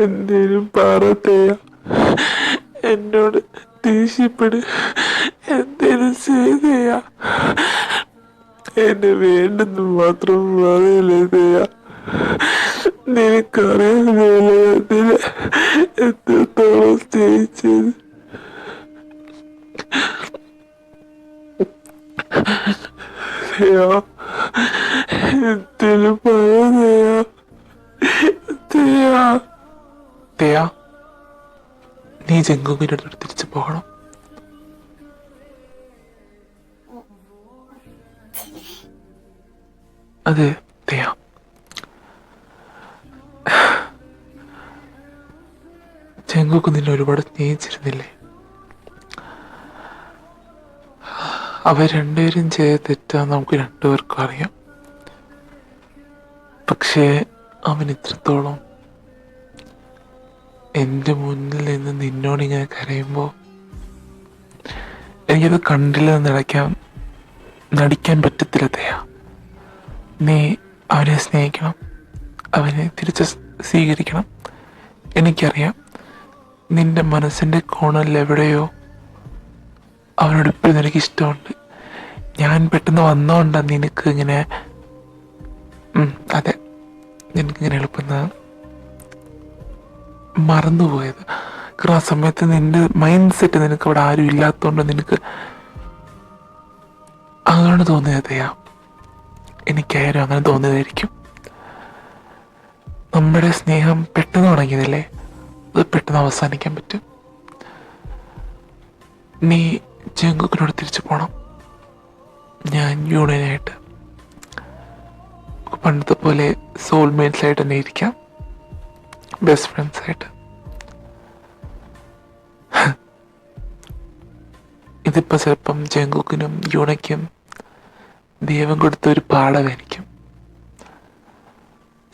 എന്തേലും പറത്തയ എന്നോട് ദേഷ്യപ്പെട്, എന്തേലും ചെയ്തയ എന്നെ വേണ്ടെന്ന് മാത്രം പറയല്ലേ തയ്യ. നിനക്കറിയാമല്ലേ അതിനെ എത്രത്തോളം സ്നേഹിച്ചത്. എന്തേലും പറയാ തയ്യ. നീ ജങ്കുവിൻ്റെ അടുത്ത് തിരിച്ചു പോകണം. അതെ തയ്യ, ജങ്കുക്ക് നിന്നെ ഒരുപാട് സ്നേഹിച്ചിരുന്നില്ലേ? അവർ രണ്ടുപേരും ചെയ്ത തെറ്റാന്ന് നമുക്ക് രണ്ടുപേർക്കും അറിയാം. പക്ഷേ അവൻ ഇത്രത്തോളം എൻ്റെ മുന്നിൽ നിന്ന് നിന്നോടിങ്ങനെ കരയുമ്പോൾ എനിക്കത് കണ്ടില്ലെന്ന് നടിക്കാൻ പറ്റത്തില്ല തയ്യ. നീ അവനെ സ്നേഹിക്കണം, അവനെ തിരിച്ച് സ്വീകരിക്കണം. എനിക്കറിയാം നിന്റെ മനസ്സിൻ്റെ കോണിൽ എവിടെയോ അവനോട് ഇപ്പോഴും നിനക്ക് ഇഷ്ടമുണ്ട്. ഞാൻ പെട്ടെന്ന് വന്നോണ്ടാണ് നിനക്ക് ഇങ്ങനെ അതെ നിനക്കിങ്ങനെ എളുപ്പം മറന്നുപോയത്. കാരണം ആ സമയത്ത് നിന്റെ മൈൻഡ് സെറ്റ് നിനക്ക് അവിടെ ആരും ഇല്ലാത്തതുകൊണ്ട് നിനക്ക് അങ്ങനെ തോന്നിയതയാ. എനിക്കായാലും അങ്ങനെ തോന്നിയതായിരിക്കും. നമ്മുടെ സ്നേഹം പെട്ടെന്ന് തുടങ്ങിയതല്ലേ, അത് പെട്ടെന്ന് അവസാനിക്കാൻ പറ്റും. നീ ജങ്കുക്കിനോട് തിരിച്ചു പോകണം. ഞാൻ യൂണിയനായിട്ട് പണ്ടത്തെ പോലെ സോൾമേറ്റ്സായിട്ട് തന്നെ ഇരിക്കാം, ബെസ്റ്റ് ഫ്രണ്ട്സായിട്ട്. ഇതിപ്പോൾ ചിലപ്പം ജങ്കുക്കിനും യൂണയ്ക്കും ദൈവം കൊടുത്ത ഒരു പാഠമായിരിക്കും.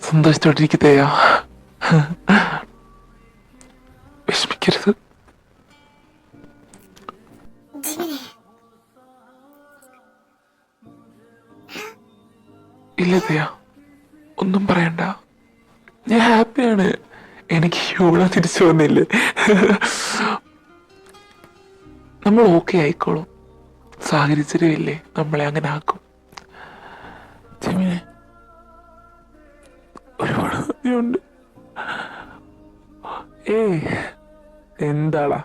സന്തോഷത്തോട്ടിരിക്കത്തെയാ, വിഷമിക്കരുത്. ഇല്ല തയ്യ, ഒന്നും പറയണ്ട. ഞാൻ ഹാപ്പിയാണ്. എനിക്ക് യൂണ തിരിച്ചു വന്നില്ലേ. നമ്മൾ ഓക്കെ ആയിക്കോളും. സാഹചര്യമില്ലേ നമ്മളെ അങ്ങനെ ആക്കും. ഒരുപാട് സത്യമുണ്ട്. എന്താടാ,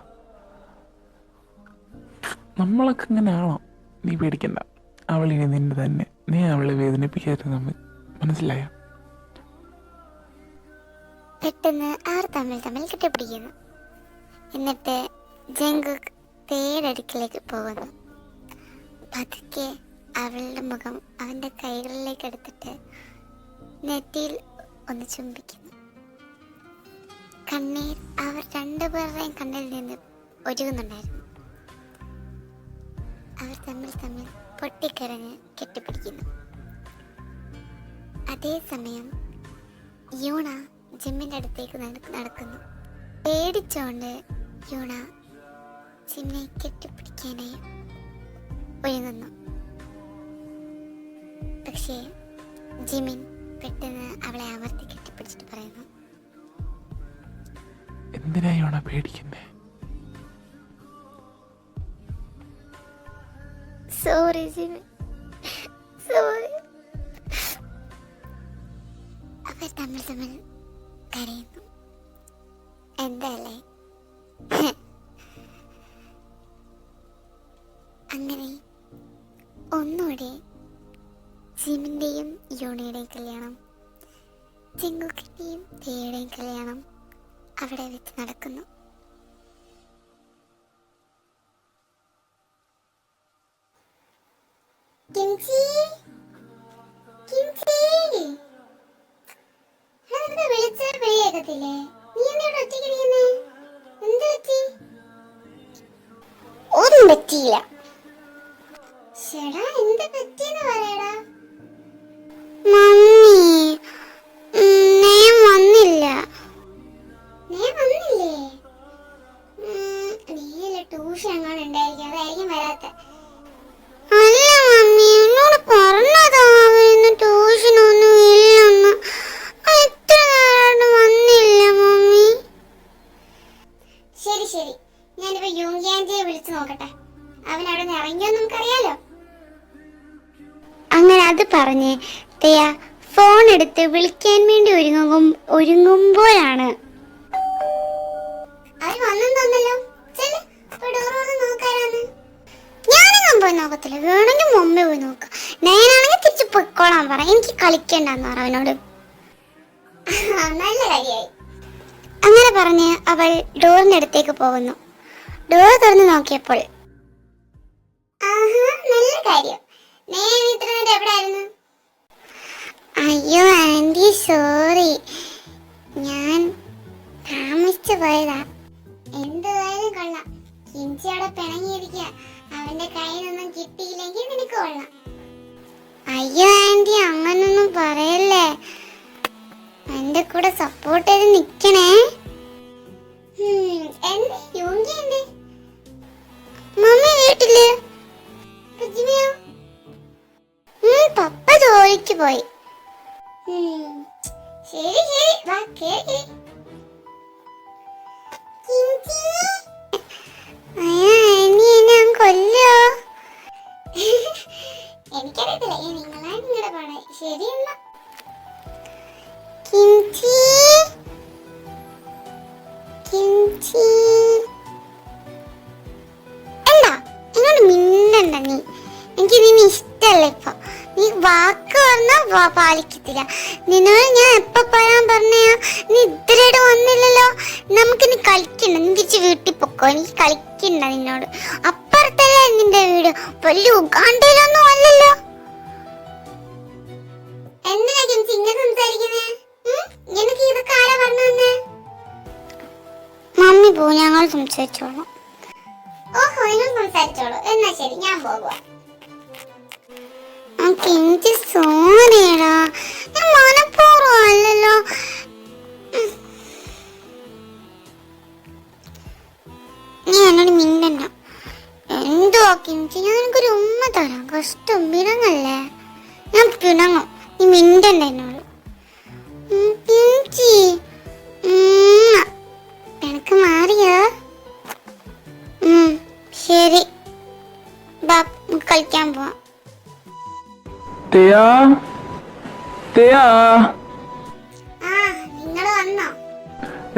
നമ്മളൊക്കെ ഇങ്ങനെ ആണോ? നീ പേടിക്കണ്ട, അവളിനി നിന്റെ തന്നെ. നീ അവളെ വേദനിപ്പിക്കാത്ത നമ്മൾ, മനസ്സിലായോ? പെട്ടെന്ന് അവർ തമ്മിൽ കെട്ടിപ്പിടിക്കുന്നു. എന്നിട്ട് ജങ്കുക്ക് തേടടുക്കിലേക്ക് പോകുന്നു. പതുക്കെ അവളുടെ മുഖം അവൻ്റെ കൈകളിലേക്ക് എടുത്തിട്ട് നെറ്റിയിൽ ഒന്ന് ചുംബിക്കുന്നു. കണ്ണീർ അവർ രണ്ടുപേരുടെയും കണ്ണിൽ നിന്ന് ഒഴുകുന്നുണ്ടായിരുന്നു. അവർ തമ്മിൽ പൊട്ടിക്കരഞ്ഞ് കെട്ടിപ്പിടിക്കുന്നു. അതേസമയം യൂണ ജിമ്മിൻ്റെ അടുത്തേക്ക് നടക്കുന്നു. പേടിച്ചോണ്ട് യൂണ ജിമ്മിനെ കെട്ടിപ്പിടിക്കാനായി ഒരുങ്ങുന്നു. പക്ഷേ ജിമിൻ പെട്ടെന്ന് അവളെ അമർത്തി കെട്ടിപ്പിടിച്ചിട്ട് പറയുന്നു, എന്തിനാ യൂണ പേടിക്കുന്നേ? Sorry Jimin, sorry. അവർ തമ്മിൽ കരയുന്നു. എന്തല്ലേ? അങ്ങനെ ഒന്നുകൂടെ ജിമിൻ്റെയും യൂണയുടെയും കല്യാണം, ജങ്കുക്കിൻ്റെയും തേയുടെയും കല്യാണം അവിടെ വെച്ച് നടക്കുന്നു. ഒന്നും പറ്റിയില്ല. എന്ത് പറ്റിയെന്ന് പറയടാ. മമ്മി, ഞാൻ വന്നില്ല. വന്നില്ലേ? നീല ട്യൂഷൻ എങ്ങാനും ഉണ്ടായിരിക്കും, അതായിരിക്കും വരാത്ത. അല്ല മമ്മി, എന്നോട് പറഞ്ഞതാ ഇന്ന് ട്യൂഷനൊന്നും ഇല്ലെന്ന്. എത്ര നേരമായിട്ട് വന്നില്ല മമ്മി. ശരി, ഞാനിപ്പോ യൂങ്കിയാൻറ്റിയെ വിളിച്ചു നോക്കട്ടെ. അവൻ അവിടെ നിന്ന് ഇറങ്ങിയോ നമുക്കറിയാലോ. അങ്ങനെ അത് പറഞ്ഞ് തെയ ഫോൺ എടുത്ത് വിളിക്കാൻ വേണ്ടി ഒരുങ്ങുമ്പോഴാണ് അവര് വന്നെന്നല്ലോ. ഞാനൊന്നും പോയി നോക്കത്തില്ല, വേണമെങ്കിൽ മുമ്പേ പോയി നോക്കാം. ഞാനാണെങ്കിൽ തിരിച്ചു പൊയ്ക്കോളാൻ പറ, എനിക്ക് കളിക്കണ്ടെന്ന് പറ അവനോട്. നല്ല കാര്യമായി. അങ്ങനെ പറഞ്ഞ് അവൾ ഡോറിന്റെ അടുത്തേക്ക് പോകുന്നു. ഡോർ തുറന്ന് നോക്കിയപ്പോൾ നല്ല കാര്യം. അയ്യോ ആന്റി, സോറി, ഞാൻ താമസിച്ചു പോയതാ. എന്തായാലും കൊള്ളാം, കിഞ്ചി അവിടെ പിണങ്ങിയിരിക്കുക. അവന്റെ കയ്യിൽ നിന്നും കിട്ടിയില്ലെങ്കിൽ നിനക്ക് കൊള്ളാം. അയ്യോ ആന്റി, അങ്ങനൊന്നും പറയല്ലേ, എന്റെ കൂടെ സപ്പോർട്ട് ചെയ്ത് നിക്കണേ. മമ്മി വീട്ടില്, പപ്പ ജോലിക്ക് പോയി. ശരി, വാ കേറി. കൊല്ലോ? എനിക്കറിയത്തില്ല, നിങ്ങളുടെ പാടെ. ശരിയല്ല കിഞ്ചി, എന്താ എന്നോട് മിണ്ടണ്ട നീ. എനിക്ക് നിന്നെ ഇഷ്ടല്ല. ഇപ്പൊ നീ വാക്ക് പറഞ്ഞാ പാലിക്കത്തില്ല. നിന്നോട് ഞാൻ എപ്പോ പറയാൻ പറഞ്ഞാ നീ ഇതുവരെയായിട്ട് വന്നില്ലല്ലോ. നമുക്ക് നീ കളിക്കണ്ട, നീ തിരിച്ച് വീട്ടിൽ പൊക്കോ. എനിക്ക് കളിക്കണ്ട നിന്നോട്. അപ്പുറത്തല്ലേ നിന്റെ വീട്, വലിയ ഉഗാണ്ടയിലൊന്നും അല്ലല്ലോ. എന്തിനാ കിംസി ഇങ്ങനെ സംസാരിക്കുന്നേ? എനിക്ക് ഇതൊക്കെ ആരാ പറഞ്ഞു തന്നെ? മമ്മി പോ, ഞങ്ങൾ സംസാരിച്ചോളാം. ഓഹോ, നിങ്ങൾ സംസാരിച്ചോളൂ. എന്നാ ശരി, ഞാൻ പോകുക. കിഞ്ചി സോറിയടാ, ഞാൻ മനഃപൂർവ്വം അല്ലല്ലോ. നീ എന്നോട് മിണ്ടണ്ട. എന്തുവാ കിഞ്ചി, ഞാൻ എനിക്കൊരു ഉമ്മ തരാം. കഷ്ടം, പിണങ്ങല്ലേ? ഞാൻ പിണങ്ങും, നീ മിണ്ടണ്ട എന്നോട്. കിഞ്ചി പിണക്ക് മാറിയോ? ശരി, കളിക്കാൻ പോവാം.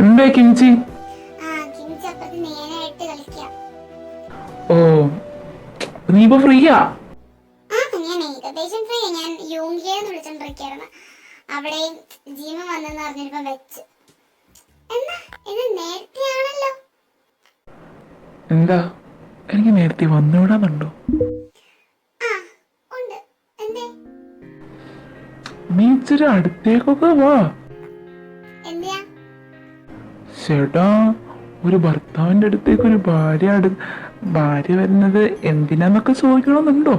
എന്താ കിംചി? കിംചി അപ്പുറത്ത് നേരായിട്ട് കളിക്കാം. ഓ, നീ ഇപ്പൊ ഫ്രീയാ? ഞാൻ ഏകദേശം ഫ്രീ. ഞാൻ യൂങ്കിയെന്ന് വിളിച്ചോണ്ടിരിക്കായിരുന്നു. അവിടെയും ജീവ വന്നെന്ന് പറഞ്ഞിപ്പോ വെച്ച്. എന്നാ ഇത് നേരത്തെയാണല്ലോ. എന്താ എനിക്ക് നേരത്തെ വന്നുവിടാന്നുണ്ടോ? ഉണ്ട്. എന്തേ? നീ ഇച്ചിരി അടുത്തേക്കൊക്കെ വാ. എന്തിനാ? ചേട്ടാ, ഒരു ഭർത്താവിന്റെ അടുത്തേക്ക് ഒരു ഭാര്യ വരുന്നത് എന്തിനാന്നൊക്കെ ചോദിക്കണമെന്നുണ്ടോ?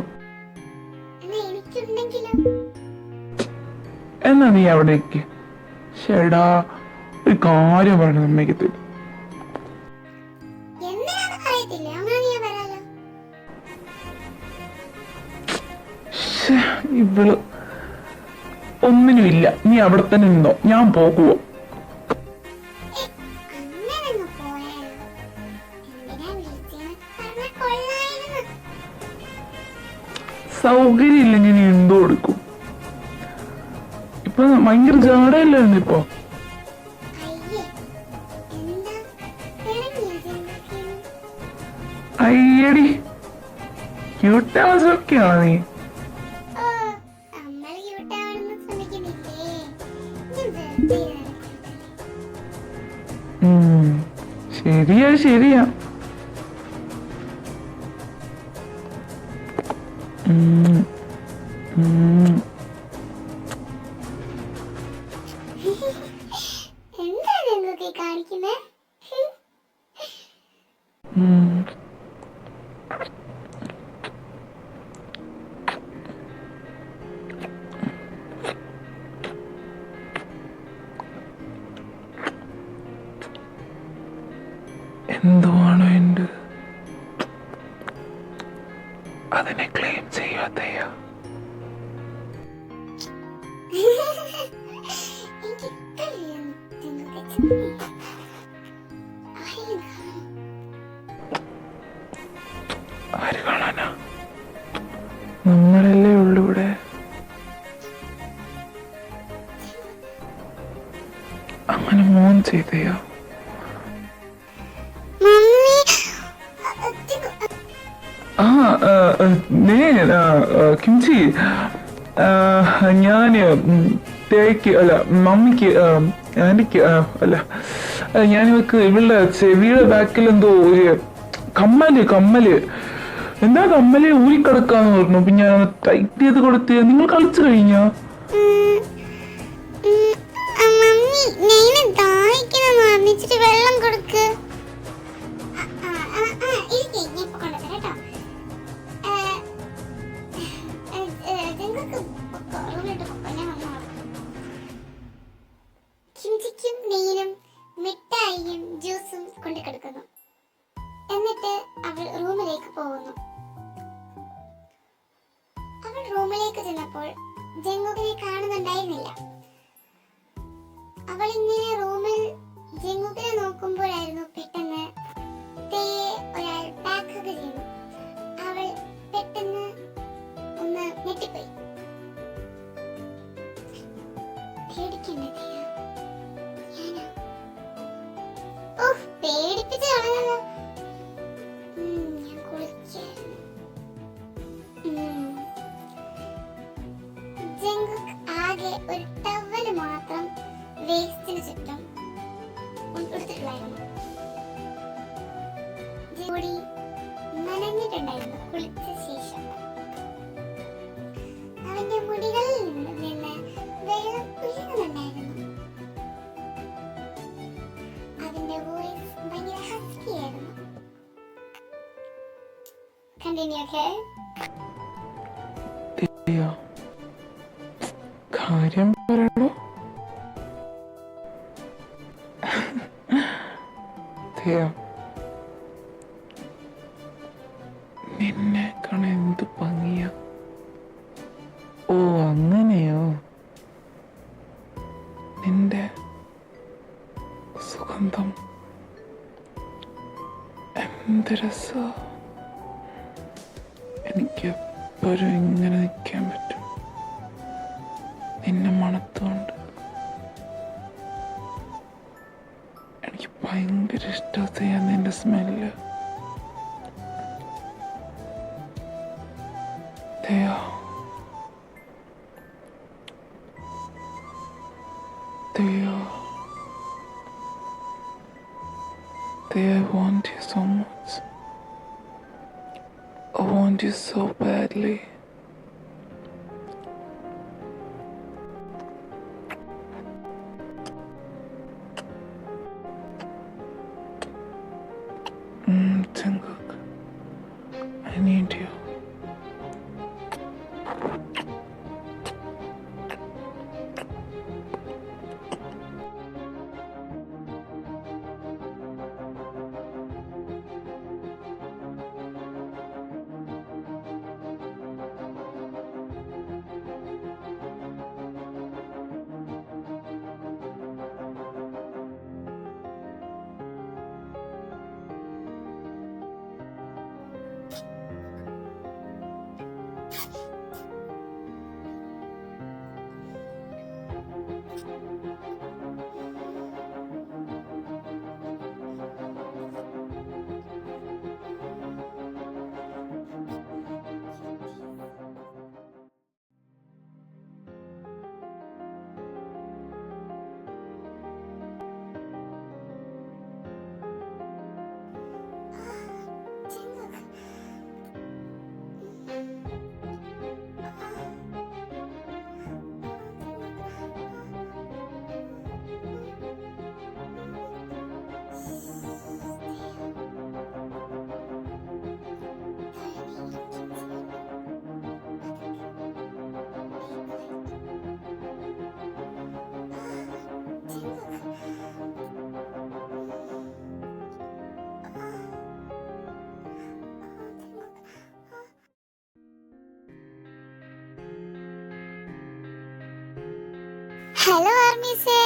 എന്നാ നീ അവിടേക്ക്. ചേടാ, ഒരു കാര്യം പറഞ്ഞു സമ്മതിക്കത്തില്ല. ഇവള് ഒന്നിനുമില്ല. നീ അവിടെ തന്നെ നിന്നോ, ഞാൻ പോകുവോ. സൗകര്യം ഇല്ലെങ്കിൽ നീ എന്തോ കൊടുക്കും. ഇപ്പൊ ഭയങ്കര ജാടയല്ലായിരുന്നു ഇപ്പൊ. അയ്യടി, ക്യൂട്ടാമസൊക്കെയാണോ നീ? ശരിയാ ശരിയാ. എന്താ നിങ്ങൾക്ക് കാണിക്കുന്നേ? എന്തുവാണോ എൻ്റെ അതിനെ ക്ലെയിം ചെയ്യാത്തയാ. ആര് കാണാനാ? നമ്മളല്ലേ ഉള്ളു ഇവിടെ. അങ്ങനെ മോൻ ചെയ്തയാ. കിംചി, ഞാന് തേക്ക് അല്ല മമ്മിക്ക് ആന്റിക്ക് അല്ല ഞാനിവക്ക് ഇവളുടെ ചെവിയുടെ ബാക്കിൽ എന്തോ ഒരു കമ്മല് എന്താ കമ്മല് ഊരിക്കിടക്കാന്ന് പറഞ്ഞു. അപ്പൊ ഞാൻ ടൈറ്റ് ചെയ്ത് കൊടുത്ത്. നിങ്ങൾ കളിച്ചു കഴിഞ്ഞാ? വെള്ളം കൊടുക്ക്. കിംചിക്കും നെയ്യിനും മിഠായിയും ജ്യൂസും കൊണ്ടുകിടക്കുന്നു. എന്നിട്ട് അവൾ റൂമിലേക്ക് പോകുന്നു. അവൾ റൂമിലേക്ക് ചെന്നപ്പോൾ ജംഗുക്കിനെ കാണുന്നുണ്ടായിരുന്നില്ല. അവൾ ഇങ്ങനെ റൂമിൽ ജംഗുക്കിനെ നോക്കുമ്പോഴായിരുന്നു പെട്ടെന്ന് ഒരാൾ ബാക്ക് ഹഗ് ചെയ്യുന്നു. അവൾ പെട്ടെന്ന് ഒന്ന് ഞെട്ടിപ്പോയി. പേടിക്കണ്ട, പേടിപ്പിച്ച് കളഞ്ഞല്ലോ. ഞാൻ കുളിക്കായിരുന്നു. ജംഗുക്ക് ആകെ ഒരു ടവല് മാത്രം വേസ്റ്റിന് ചുറ്റും എടുത്തിട്ടുണ്ടായിരുന്നു. മുടി നനഞ്ഞിട്ടുണ്ടായിരുന്നു കുളിച്ച ശേഷം. അവന്റെ മുടികളിൽ നിന്ന് വെള്ളം ഒഴുകുന്നുണ്ടായിരുന്നു. അതിന്റെ വോയിസ് ഭയങ്കര ഹസ്കി ആയിരുന്നു. കണ്ടിന്യൂ. ഓക്കേ, കാര്യം പറയണോ? നിന്നെ കാണാൻ എന്ത് ഭംഗിയാ. ഓ അങ്ങനെയോ? നിന്റെ സുഗന്ധം എന്ത് രസാ. എനിക്ക് എപ്പോഴും ഇങ്ങനെ നിൽക്കാൻ പറ്റും നിന്നെ മണത്തുകൊണ്ട്. ഭയങ്കര ഇഷ്ടമാണ് നിന്റെ smell. Thea, I want you so much. I want you so badly. Jungkook, I need you. Hello ആർമീസേ,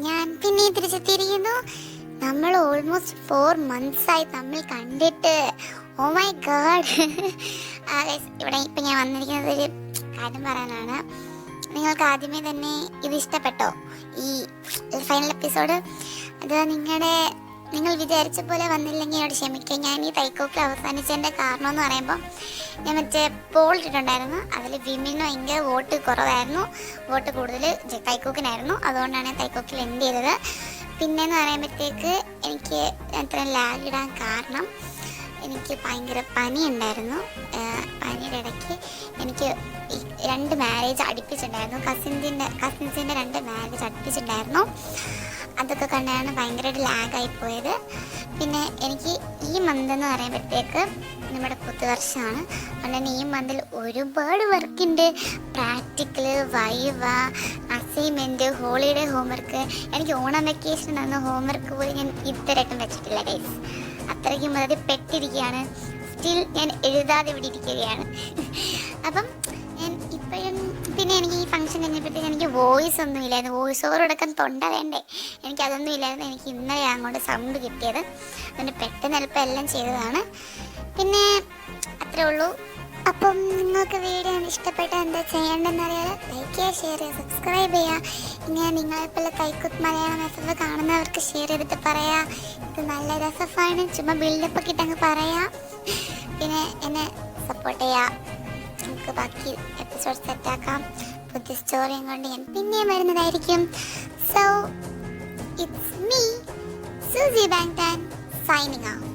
ഞാൻ പിന്നെ തിരിച്ചെത്തിയിരിക്കുന്നു. നമ്മൾ ഓൾമോസ്റ്റ് 4 months ആയി നമ്മൾ കണ്ടിട്ട്. Oh my god. ഇവിടെ ഇപ്പം ഞാൻ വന്നിരിക്കുന്നത് ഒരു കാര്യം പറയാനാണ്. നിങ്ങൾക്ക് ആദ്യമേ തന്നെ ഇത് ഇഷ്ടപ്പെട്ടോ ഈ ഫൈനൽ എപ്പിസോഡ്? അത് നിങ്ങൾ വിചാരിച്ച പോലെ വന്നില്ലെങ്കിൽ എന്നോട് ക്ഷമിക്കുക. ഞാൻ ഈ തൈക്കോക്കിൽ അവസാനിച്ചതിൻ്റെ കാരണം എന്ന് പറയുമ്പോൾ ഞാൻ മറ്റേ പോൾ ഇട്ടിട്ടുണ്ടായിരുന്നു. അതിൽ വിമിന് ഭയങ്കര വോട്ട് കുറവായിരുന്നു, വോട്ട് കൂടുതൽ തൈക്കോക്കിനായിരുന്നു. അതുകൊണ്ടാണ് തൈക്കോക്കിൽ എൻഡ് ചെയ്തത്. പിന്നെയെന്ന് പറയുമ്പോഴത്തേക്ക് എനിക്ക് അത്ര ലാഗ് ഇടാൻ കാരണം എനിക്ക് ഭയങ്കര പനി ഉണ്ടായിരുന്നു. പനിയുടെ ഇടയ്ക്ക് എനിക്ക് 2 മാരേജ് അടുപ്പിച്ചിട്ടുണ്ടായിരുന്നു. കസിൻസിൻ്റെ 2 മാരേജ് അടുപ്പിച്ചിട്ടുണ്ടായിരുന്നു. അതൊക്കെ കണ്ടാണ് ഭയങ്കരമായിട്ട് ലാഗായിപ്പോയത്. പിന്നെ എനിക്ക് ഈ മന്ത് എന്ന് പറയുമ്പോഴത്തേക്ക് നമ്മുടെ പുതുവർഷമാണ്. അതുകൊണ്ട് തന്നെ ഈ മന്തിൽ ഒരുപാട് വർക്കുണ്ട്. Practical, viva, assignment, holiday homework. എനിക്ക് ഓണം വെക്കേഷൻ തന്ന ഹോംവർക്ക് പോലും ഞാൻ ഇതുവരെയായിട്ടും വെച്ചിട്ടില്ല ഗൈസ്. അത്രയ്ക്കും അത് പെട്ടിരിക്കുകയാണ്. സ്റ്റിൽ ഞാൻ എഴുതാതെ ഇവിടെ ഇരിക്കുകയാണ്. അപ്പം ഞാൻ ഇപ്പോഴും പിന്നെ എനിക്ക് ഈ ഫംഗ്ഷൻ കഴിഞ്ഞപ്പോഴത്തേക്ക് എനിക്ക് വോയിസ് ഒന്നും ഇല്ലായിരുന്നു. വോയിസ് ഓവർ എടുക്കാൻ തൊണ്ട വേണ്ടേ, എനിക്കതൊന്നും ഇല്ലായിരുന്നു. എനിക്ക് ഇന്നലെ അങ്ങോട്ട് സൗണ്ട് കിട്ടിയത്. അതുകൊണ്ട് പെട്ടെന്ന് എളുപ്പം എല്ലാം ചെയ്തതാണ്. പിന്നെ അത്രേ ഉള്ളൂ. അപ്പം നിങ്ങൾക്ക് വീഡിയോ ഇഷ്ടപ്പെട്ട എന്താ ചെയ്യേണ്ടതെന്ന് അറിയാതെ ലൈക്ക് ചെയ്യുക, ഷെയർ ചെയ്യുക, സബ്സ്ക്രൈബ് ചെയ്യുക. ഇങ്ങനെ നിങ്ങളെപ്പോലെ കൈക്കുത്ത് മലയാളം എഫ് കാണുന്നവർക്ക് ഷെയർ ചെയ്തിട്ട് പറയാം ഇത് നല്ല രസമാണ്, ചുമ്മാ ബിൽഡപ്പ് കിട്ടങ്ങ് പറയാം. പിന്നെ എന്നെ സപ്പോർട്ട് ചെയ്യുക. നമുക്ക് ബാക്കി എപ്പിസോഡ് സെറ്റാക്കാം. പുതിയ സ്റ്റോറിയും കൊണ്ട് ഞാൻ പിന്നെയും വരുന്നതായിരിക്കും. So it's me Susie Bankton signing out.